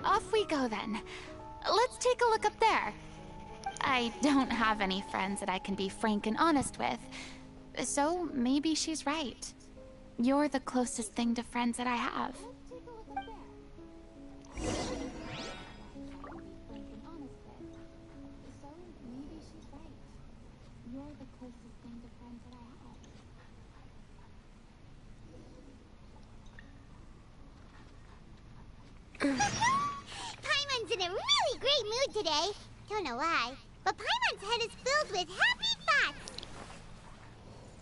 E: Off we go then. Let's take a look up there. I don't have any friends that I can be frank and honest with, so maybe she's right. You're the closest thing to friends that I have.
A: Paimon's in a really great mood today. Don't know why, but Paimon's head is filled with happy thoughts.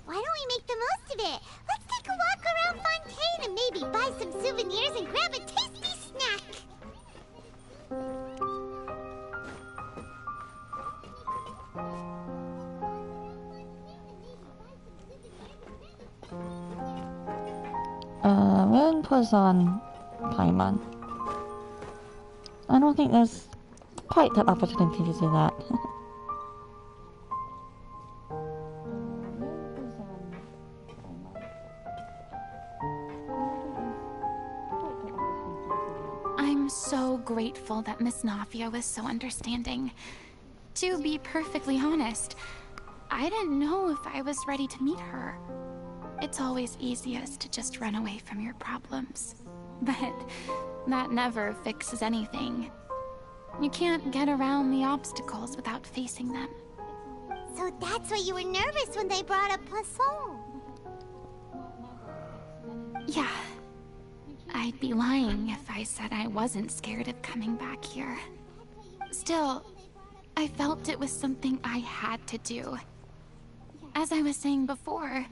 A: Why don't we make the most of it? Let's take a walk around Fontaine and maybe buy some souvenirs and grab a tasty snack.
B: When was on Paimon? I don't think there's quite that opportunity to do that.
E: I'm so grateful that Miss Navia was so understanding. To be perfectly honest, I didn't know if I was ready to meet her. It's always easiest to just run away from your problems. But that never fixes anything. You can't get around the obstacles without facing them.
A: So that's why you were nervous when they brought up Poisson.
E: Yeah. I'd be lying if I said I wasn't scared of coming back here. Still, I felt it was something I had to do. As I was saying before,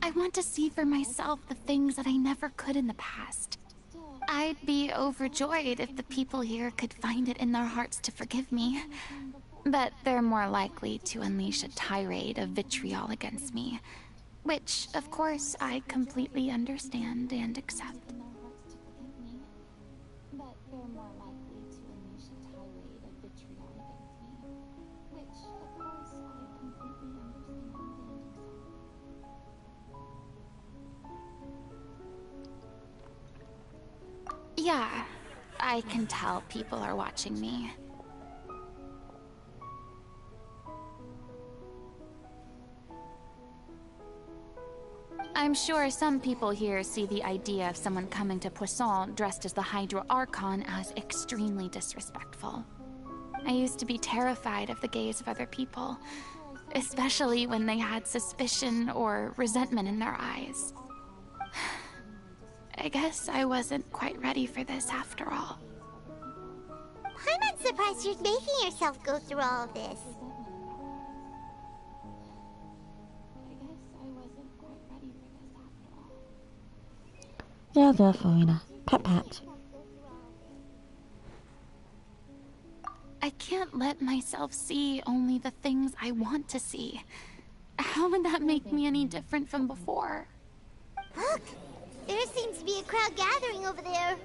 E: I want to see for myself the things that I never could in the past. I'd be overjoyed if the people here could find it in their hearts to forgive me. But they're more likely to unleash a tirade of vitriol against me. Which, of course, I completely understand and accept. Yeah, I can tell people are watching me. I'm sure some people here see the idea of someone coming to Poisson dressed as the Hydro Archon as extremely disrespectful. I used to be terrified of the gaze of other people, especially when they had suspicion or resentment in their eyes. I guess I wasn't quite ready for this after all.
A: I'm not surprised you're making yourself go through all of this.
B: Yeah, there, Furina. Pat pat.
E: I can't let myself see only the things I want to see. How would that make me any different from before?
A: Look! There seems to be a crowd gathering over there.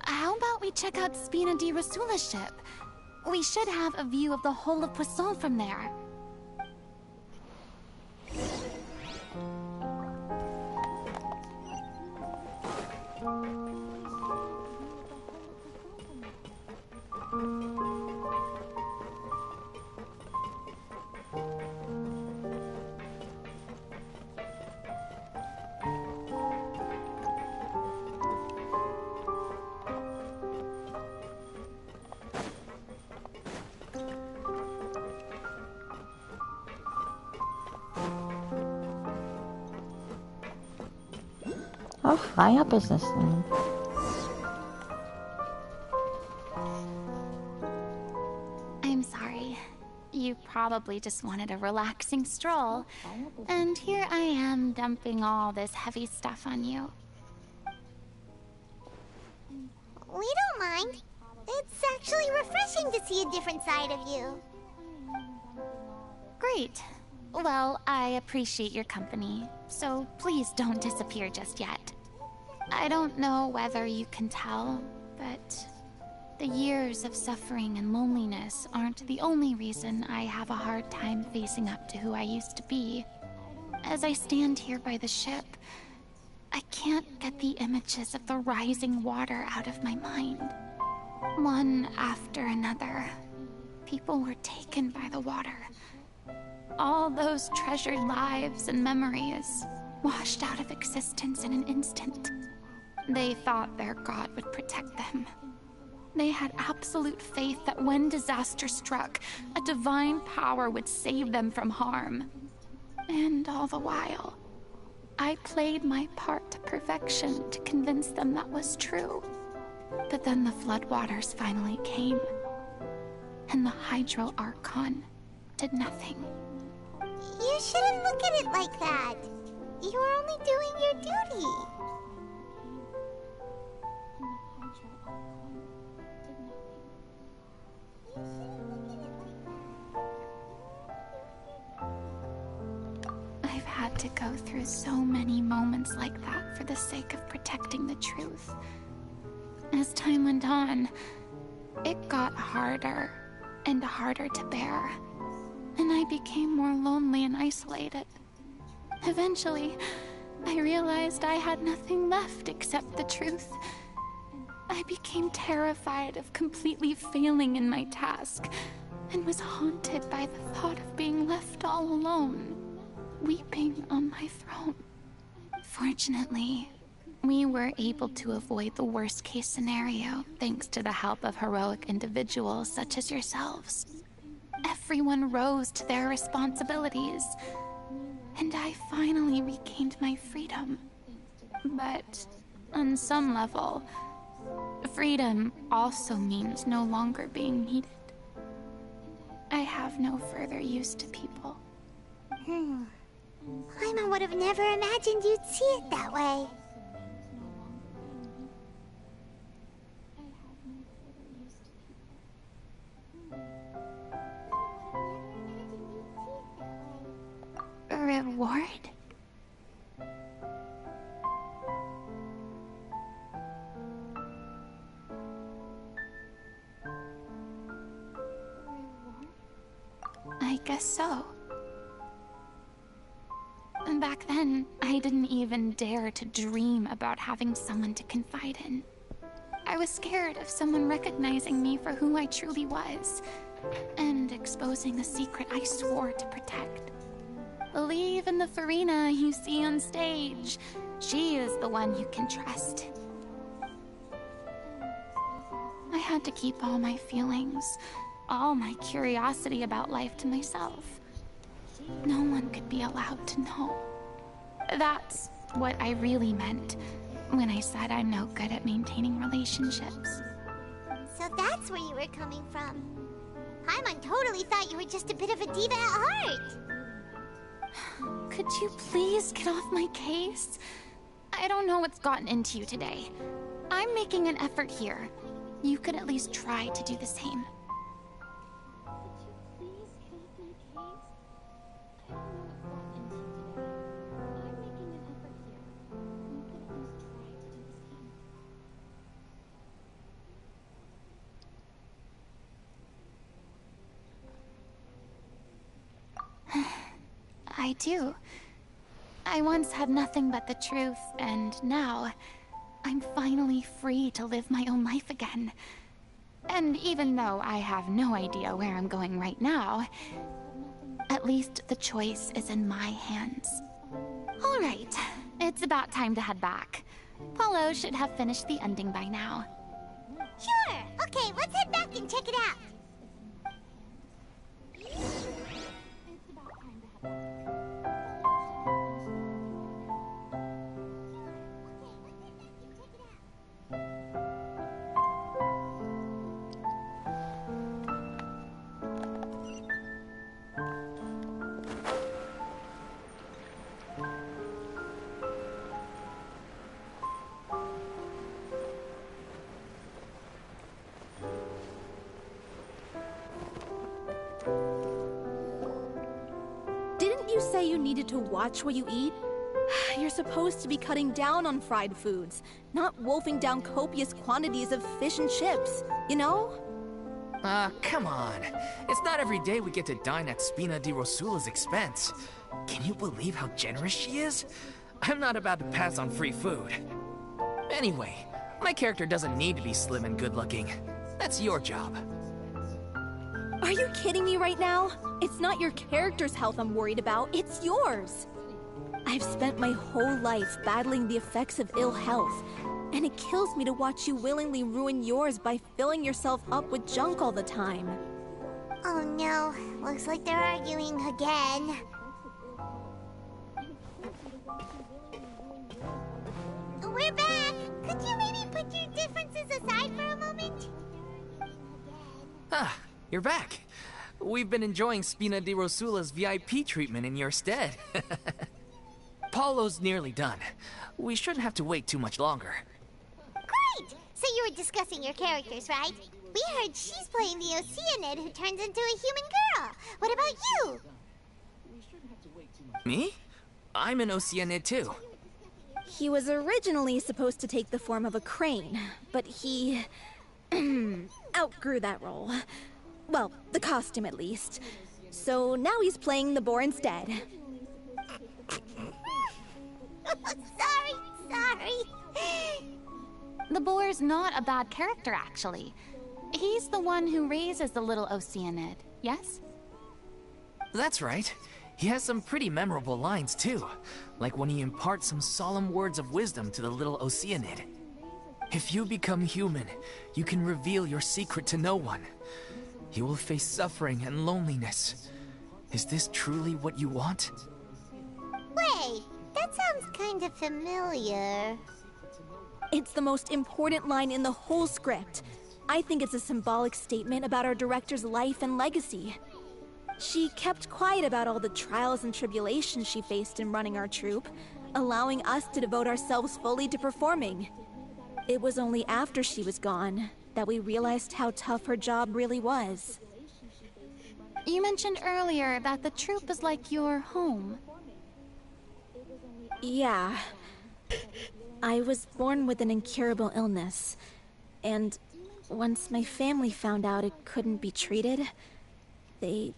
E: How about we check out Spina di Rasula's ship? We should have a view of the whole of Poisson from there.
B: How high up is this thing?
E: I'm sorry. You probably just wanted a relaxing stroll. And here I am dumping all this heavy stuff on you.
A: We don't mind. It's actually refreshing to see a different side of you.
E: Great. Well, I appreciate your company, so please don't disappear just yet. I don't know whether you can tell, but the years of suffering and loneliness aren't the only reason I have a hard time facing up to who I used to be. As I stand here by the ship, I can't get the images of the rising water out of my mind. One after another, people were taken by the water. All those treasured lives and memories washed out of existence in an instant. They thought their god would protect them. They had absolute faith that when disaster struck, a divine power would save them from harm. And all the while, I played my part to perfection to convince them that was true. But then the floodwaters finally came, and the Hydro Archon did nothing.
A: You shouldn't look at it like that. You're only doing your duty.
E: I've had to go through so many moments like that for the sake of protecting the truth. As time went on, it got harder and harder to bear, and I became more lonely and isolated. Eventually, I realized I had nothing left except the truth. I became terrified of completely failing in my task, and was haunted by the thought of being left all alone, weeping on my throne. Fortunately, we were able to avoid the worst-case scenario thanks to the help of heroic individuals such as yourselves. Everyone rose to their responsibilities, and I finally regained my freedom. But on some level, freedom also means no longer being needed. I have no further use to people.
A: Paimon would have never imagined you'd see it that way.
E: A reward? I guess so. And back Back then, I didn't even dare to dream about having someone to confide in. I was scared of someone recognizing me for who I truly was, and exposing the secret I swore to protect. Believe in the Furina you see on stage. She is the one you can trust. I had to keep all my feelings, all my curiosity about life to myself. No one could be allowed to know. That's what I really meant when I said I'm no good at maintaining relationships.
A: So that's where you were coming from. Paimon totally thought you were just a bit of a diva at heart.
E: Could you please get off my case? I don't know what's gotten into you today. I'm making an effort here. You could at least try to do the same. I do. I once had nothing but the truth, and now I'm finally free to live my own life again. And even though I have no idea where I'm going right now, at least the choice is in my hands. All right, it's about time to head back. Paulo should have finished the ending by now.
A: Sure. Okay, let's head back and check it out.
F: Didn't you say you needed to watch what you eat? You're supposed to be cutting down on fried foods, not wolfing down copious quantities of fish and chips, you know?
D: Come on. It's not every day we get to dine at Spina di Rosula's expense. Can you believe how generous she is? I'm not about to pass on free food. Anyway, my character doesn't need to be slim and good-looking. That's your job.
F: Are you kidding me right now? It's not your character's health I'm worried about, it's yours. I've spent my whole life battling the effects of ill health, and it kills me to watch you willingly ruin yours by filling yourself up with junk all the time.
A: Oh no, looks like they're arguing again. We're back! Could you maybe put your differences aside for a moment?
D: Ah, you're back. We've been enjoying Spina di Rosula's VIP treatment in your stead. Paulo's nearly done. We shouldn't have to wait too much longer.
A: Great! So you were discussing your characters, right? We heard she's playing the Oceanid who turns into a human girl. What about you?
D: Me? I'm an Oceanid too.
F: He was originally supposed to take the form of a crane, but he outgrew that role. Well, the costume at least. So now he's playing the boar instead.
A: Sorry.
E: The boar's not a bad character, actually. He's the one who raises the little Oceanid, yes?
D: That's right. He has some pretty memorable lines too, like when he imparts some solemn words of wisdom to the little Oceanid. If you become human, you can reveal your secret to no one. You will face suffering and loneliness. Is this truly what you want?
A: Wait, that sounds kind of familiar.
F: It's the most important line in the whole script. I think it's a symbolic statement about our director's life and legacy. She kept quiet about all the trials and tribulations she faced in running our troupe, allowing us to devote ourselves fully to performing. It was only after she was gone that we realized how tough her job really was.
E: You mentioned earlier that the troupe is like your home.
F: Yeah. I was born with an incurable illness, and once my family found out it couldn't be treated, they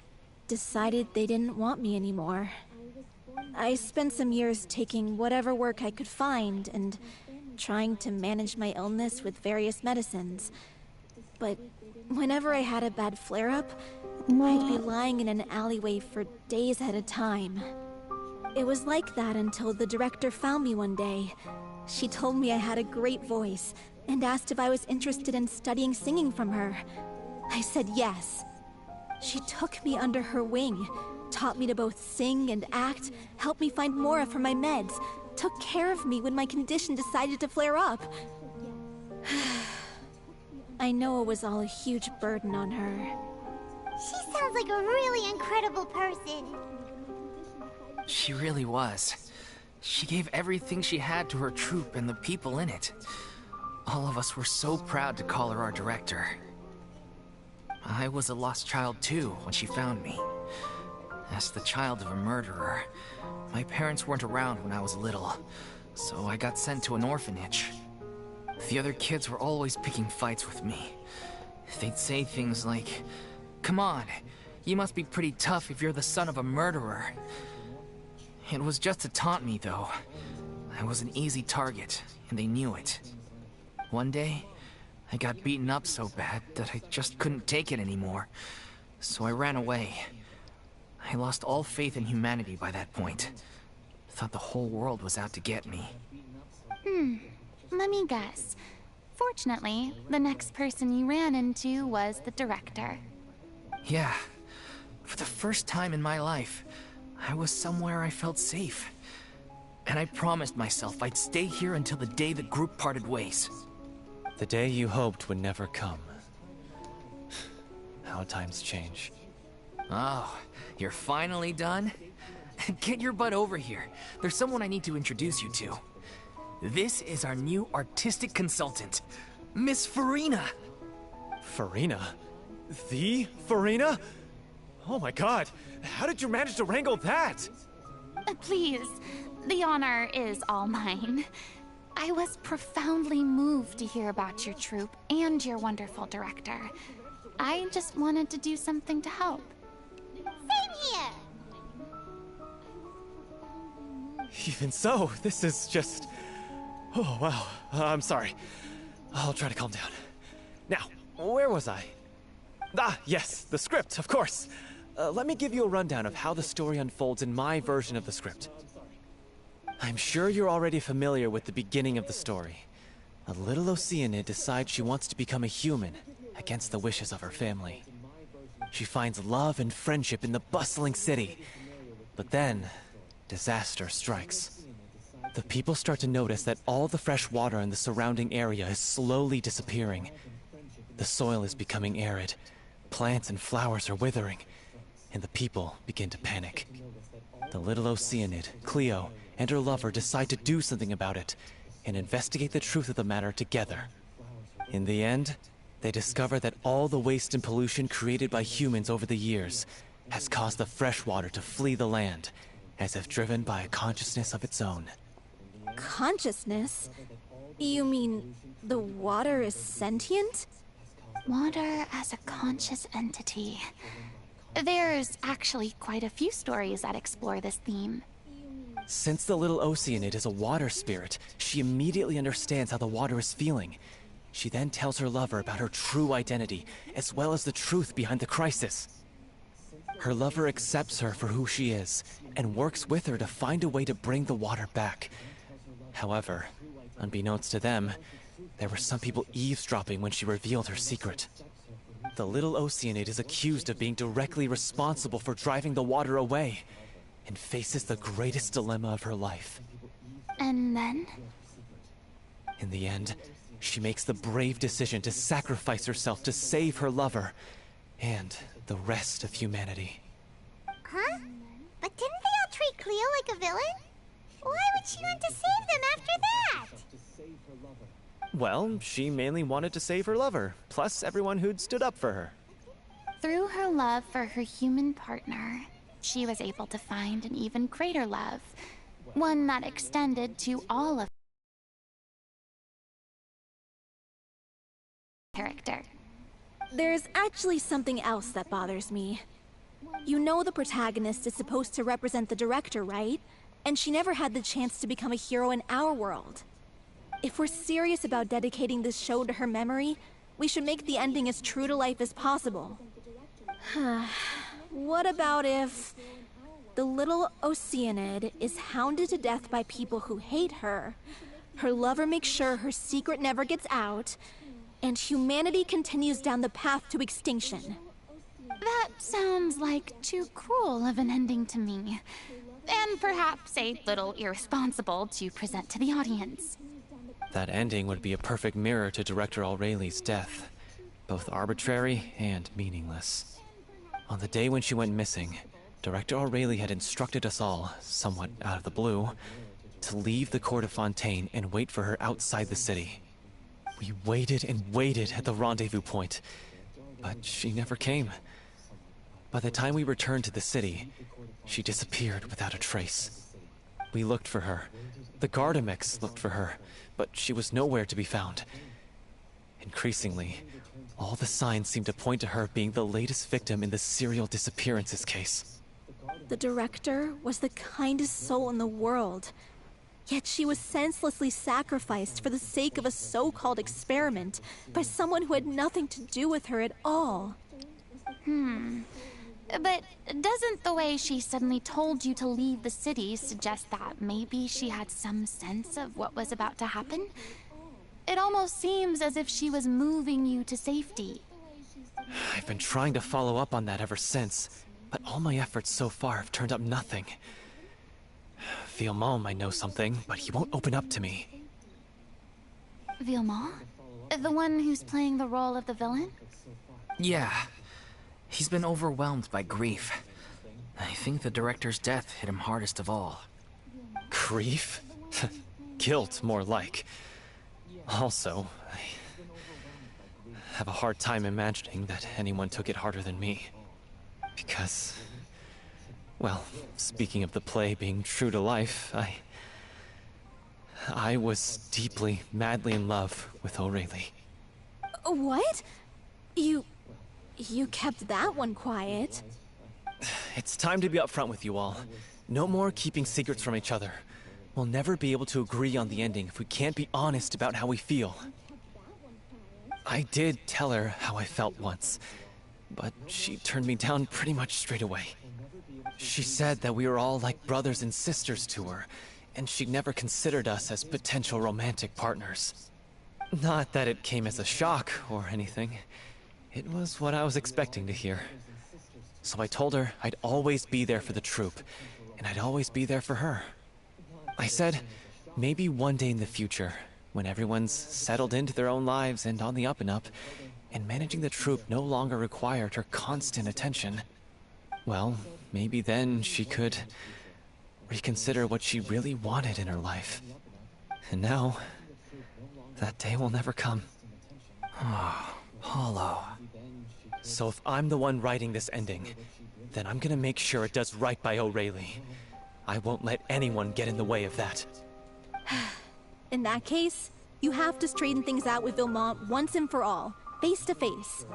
F: decided they didn't want me anymore. I spent some years taking whatever work I could find and trying to manage my illness with various medicines. But whenever I had a bad flare-up, I'd be lying in an alleyway for days at a time. It was like that until the director found me one day. She told me I had a great voice and asked if I was interested in studying singing from her. I said yes. She took me under her wing, taught me to both sing and act, helped me find Mora for my meds, took care of me when my condition decided to flare up. I know it was all a huge burden on her.
A: She sounds like a really incredible person.
D: She really was. She gave everything she had to her troupe and the people in it. All of us were so proud to call her our director. I was a lost child too when she found me. As the child of a murderer, my parents weren't around when I was little, so I got sent to an orphanage. The other kids were always picking fights with me. They'd say things like, "Come on, you must be pretty tough if you're the son of a murderer." It was just to taunt me, though. I was an easy target, and they knew it. One day, I got beaten up so bad that I just couldn't take it anymore, so I ran away. I lost all faith in humanity by that point. Thought the whole world was out to get me.
E: Let me guess. Fortunately, the next person you ran into was the director.
D: Yeah. For the first time in my life, I was somewhere I felt safe. And I promised myself I'd stay here until the day the group parted ways.
J: The day you hoped would never come. How times change.
D: Oh, you're finally done? Get your butt over here. There's someone I need to introduce you to. This is our new artistic consultant, Miss Furina.
J: Furina? The Furina? Oh my god, how did you manage to wrangle that?
E: Please, the honor is all mine. I was profoundly moved to hear about your troupe and your wonderful director. I just wanted to do something to help.
A: Same here!
J: Even so, this is just... Oh, wow. I'm sorry. I'll try to calm down. Now, where was I? Ah, yes, the script, of course. Let me give you a rundown of how the story unfolds in my version of the script. I'm sure you're already familiar with the beginning of the story. A little Oceanid decides she wants to become a human, against the wishes of her family. She finds love and friendship in the bustling city. But then, disaster strikes. The people start to notice that all the fresh water in the surrounding area is slowly disappearing. The soil is becoming arid, plants and flowers are withering, and the people begin to panic. The little Oceanid, Cleo, and her lover decide to do something about it, and investigate the truth of the matter together. In the end, they discover that all the waste and pollution created by humans over the years has caused the fresh water to flee the land, as if driven by a consciousness of its own.
F: Consciousness? You mean the water is sentient?
E: Water as a conscious entity. There's actually quite a few stories that explore this theme.
J: Since the little Oceanid is a water spirit, she immediately understands how the water is feeling. She then tells her lover about her true identity, as well as the truth behind the crisis. Her lover accepts her for who she is, and works with her to find a way to bring the water back. However, unbeknownst to them, there were some people eavesdropping when she revealed her secret. The little Oceanid is accused of being directly responsible for driving the water away, and faces the greatest dilemma of her life.
E: And then?
J: In the end, she makes the brave decision to sacrifice herself to save her lover, and the rest of humanity.
A: Huh? But didn't they all treat Cleo like a villain? Why would she want to save them after that?
J: Well, she mainly wanted to save her lover, plus everyone who'd stood up for her.
E: Through her love for her human partner, she was able to find an even greater love, one that extended to all of character.
F: There's actually something else that bothers me. You know the protagonist is supposed to represent the director, right? and she never had the chance to become a hero in our world. If we're serious about dedicating this show to her memory, we should make the ending as true to life as possible. What about if the little Oceanid is hounded to death by people who hate her, her lover makes sure her secret never gets out, and humanity continues down the path to extinction?
E: That sounds like too cruel of an ending to me. And perhaps a little irresponsible to present to the audience.
J: That ending would be a perfect mirror to Director Aureli's death, both arbitrary and meaningless. On the day when she went missing, Director Aureli had instructed us all, somewhat out of the blue, to leave the court of Fontaine and wait for her outside the city. We waited and waited at the rendezvous point, but she never came. By the time we returned to the city, she disappeared without a trace. We looked for her. The Gardamex looked for her, but she was nowhere to be found. Increasingly, all the signs seemed to point to her being the latest victim in the serial disappearances case.
F: The director was the kindest soul in the world, yet she was senselessly sacrificed for the sake of a so-called experiment by someone who had nothing to do with her at all.
E: But doesn't the way she suddenly told you to leave the city suggest that maybe she had some sense of what was about to happen? It almost seems as if she was moving you to safety.
J: I've been trying to follow up on that ever since, but all my efforts so far have turned up nothing. Villemont might know something, but he won't open up to me.
E: Villemont? The one who's playing the role of the villain?
D: Yeah. He's been overwhelmed by grief. I think the director's death hit him hardest of all.
J: Grief? Guilt, more like. Also, I have a hard time imagining that anyone took it harder than me. Because, well, speaking of the play being true to life, I was deeply, madly in love with Aureli.
F: What? You kept that one quiet.
J: It's time to be upfront with you all. No more keeping secrets from each other. We'll never be able to agree on the ending if we can't be honest about how we feel. I did tell her how I felt once, but she turned me down pretty much straight away. She said that we were all like brothers and sisters to her, and she'd never considered us as potential romantic partners. Not that it came as a shock or anything. It was what I was expecting to hear. So I told her I'd always be there for the troupe, and I'd always be there for her. I said, maybe one day in the future, when everyone's settled into their own lives and on the up and up, and managing the troupe no longer required her constant attention, well, maybe then she could reconsider what she really wanted in her life. And now, that day will never come.
D: Hollow.
J: So if I'm the one writing this ending, then I'm gonna make sure it does right by Aureli. I won't let anyone get in the way of that.
F: In that case, you have to straighten things out with Villemont once and for all, face to face.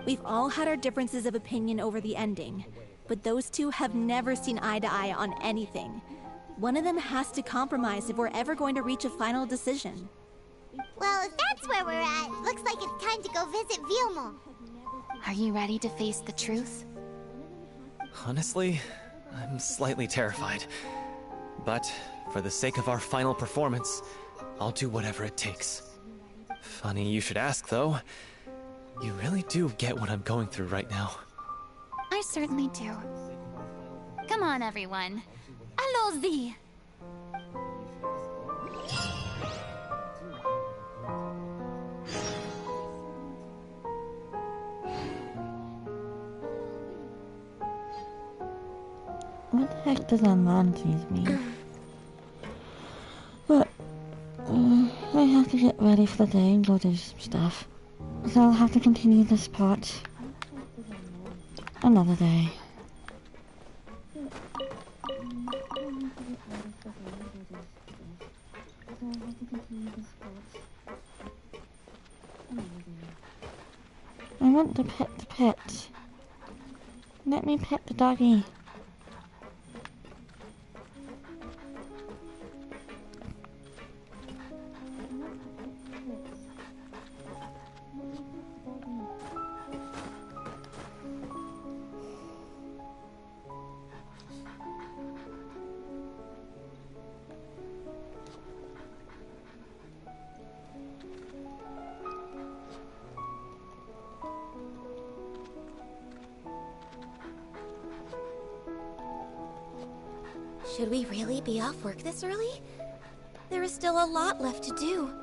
F: We've all had our differences of opinion over the ending, but those two have never seen eye to eye on anything. One of them has to compromise if we're ever going to reach a final decision.
A: Well, if that's where we're at, looks like it's time to go visit Villemont.
E: Are you ready to face the truth?
J: Honestly, I'm slightly terrified. But for the sake of our final performance, I'll do whatever it takes. Funny you should ask, though. You really do get what I'm going through right now.
E: I certainly do. Come on, everyone. Allons-y!
B: What the heck does AMVs mean? But, I have to get ready for the day and go do some stuff. So I'll have to continue this part another day. I want to pet the pet. Let me pet the doggy.
C: Should we really be off work this early? There is still a lot left to do.